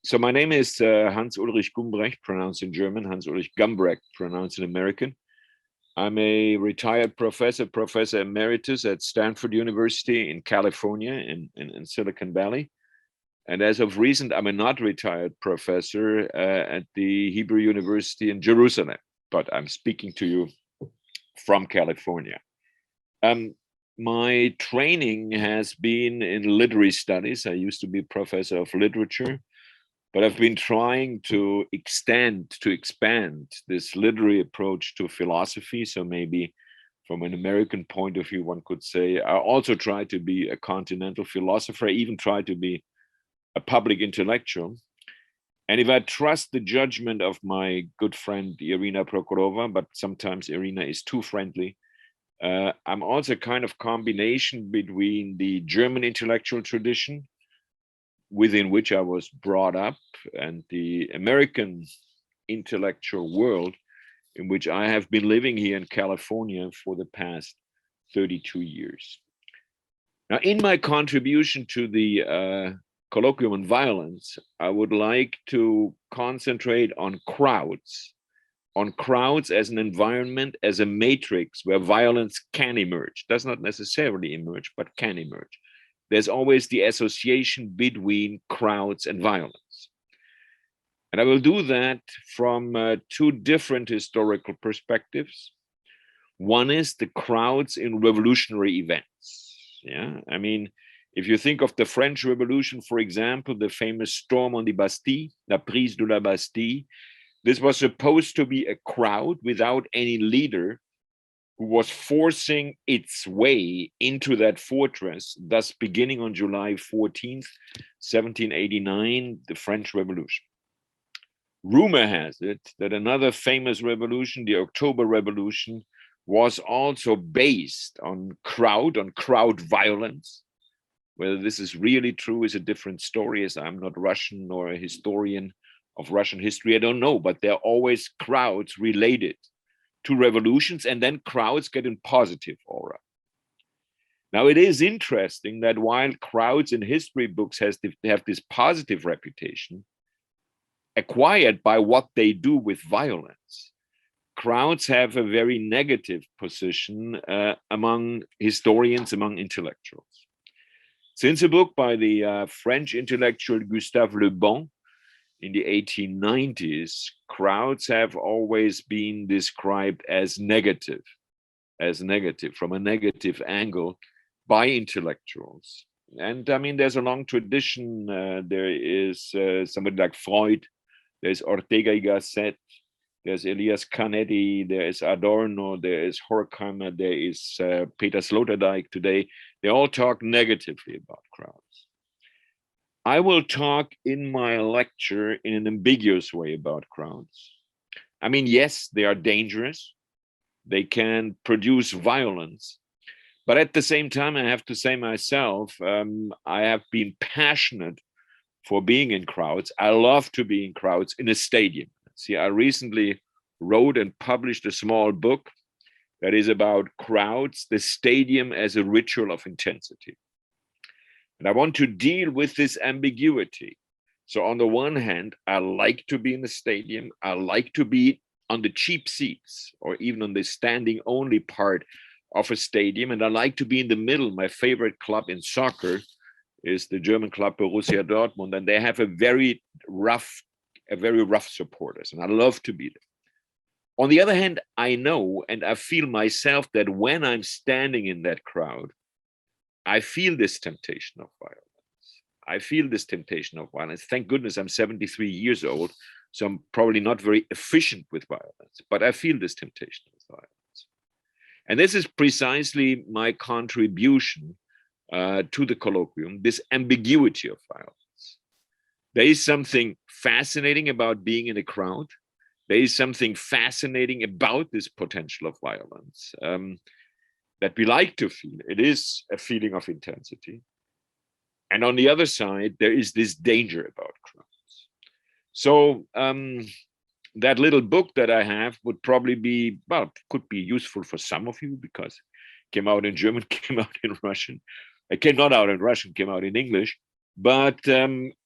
So my name is Hans Ульrich Gumbrechт, pronounced in German, Hans Ульrich Gumbrechт, pronounced in American. I'm a retired professor emeritus at Stanford University in California in Silicon Valley. And as of recent, I'm a not retired professor at the Hebrew University in Jerusalem, but I'm speaking to you from California. My training has been in literary studies. I used to be professor of literature, but I've been trying to expand this literary approach to philosophy. So maybe from an American point of view, one could say, I also try to be a continental philosopher. I even try to be a public intellectual. And if I trust the judgment of my good friend, Irina Prokhorova, but sometimes Irina is too friendly, I'm also kind of combination between the German intellectual tradition, within which I was brought up, and the American intellectual world in which I have been living here in California for the past 32 years. Now, in my contribution to the colloquium on violence, I would like to concentrate on crowds as an environment, as a matrix where violence can emerge. Does not necessarily emerge, but can emerge. There's always the association between crowds and violence. And I will do that from two different historical perspectives. One is the crowds in revolutionary events. Yeah, I mean, if you think of the French Revolution, for example, the famous storm on the Bastille, la prise de la Bastille, this was supposed to be a crowd without any leader who was forcing its way into that fortress, thus beginning on July 14th, 1789, the French Revolution. Rumor has it that another famous revolution, the October Revolution, was also based on crowd violence. Whether this is really true is a different story, as I'm not Russian nor a historian of Russian history. I don't know, but there are always crowds related to revolutions, and then crowds get in positive aura. Now, it is interesting that while crowds in history books have this positive reputation, acquired by what they do with violence, crowds have a very negative position among historians, among intellectuals. Since a book by the French intellectual Güstava Lebona in the 1890s, crowds have always been described as negative, from a negative angle by intellectuals. And I mean, there's a long tradition. There is somebody like Freud, there's Ortega y Gasset, there's Elias Canetti, there is Adorno, there is Horkheimer, there is Peter Sloterdijk today. They all talk negatively about crowds. I will talk in my lecture in an ambiguous way about crowds. I mean, yes, they are dangerous. They can produce violence. But at the same time, I have to say myself, I have been passionate for being in crowds. I love to be in crowds in a stadium. See, I recently wrote and published a small book that is about crowds, the stadium as a ritual of intensity. And I want to deal with this ambiguity. So on the one hand, I like to be in the stadium. I like to be on the cheap seats or even on the standing only part of a stadium. And I like to be in the middle. My favorite club in soccer is the German club Borussia Dortmund. And they have a very rough supporters. And I love to be there. On the other hand, I know and I feel myself that when I'm standing in that crowd, I feel this temptation of violence. Thank goodness I'm 73 years old, so I'm probably not very efficient with violence, but I feel this temptation of violence. And this is precisely my contribution to the colloquium, this ambiguity of violence. There is something fascinating about being in a crowd. There is something fascinating about this potential of violence that we like to feel. It is a feeling of intensity. And on the other side, there is this danger about crowds. So that little book that I have would probably be, well, could be useful for some of you because it came out in German, came out in Russian. It came not out in Russian, came out in English. But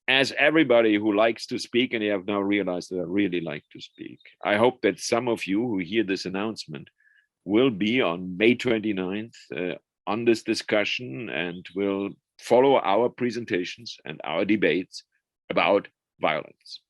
as everybody who likes to speak, and you have now realized that I really like to speak, I hope that some of you who hear this announcement will be on May 29th on this discussion and will follow our presentations and our debates about violence.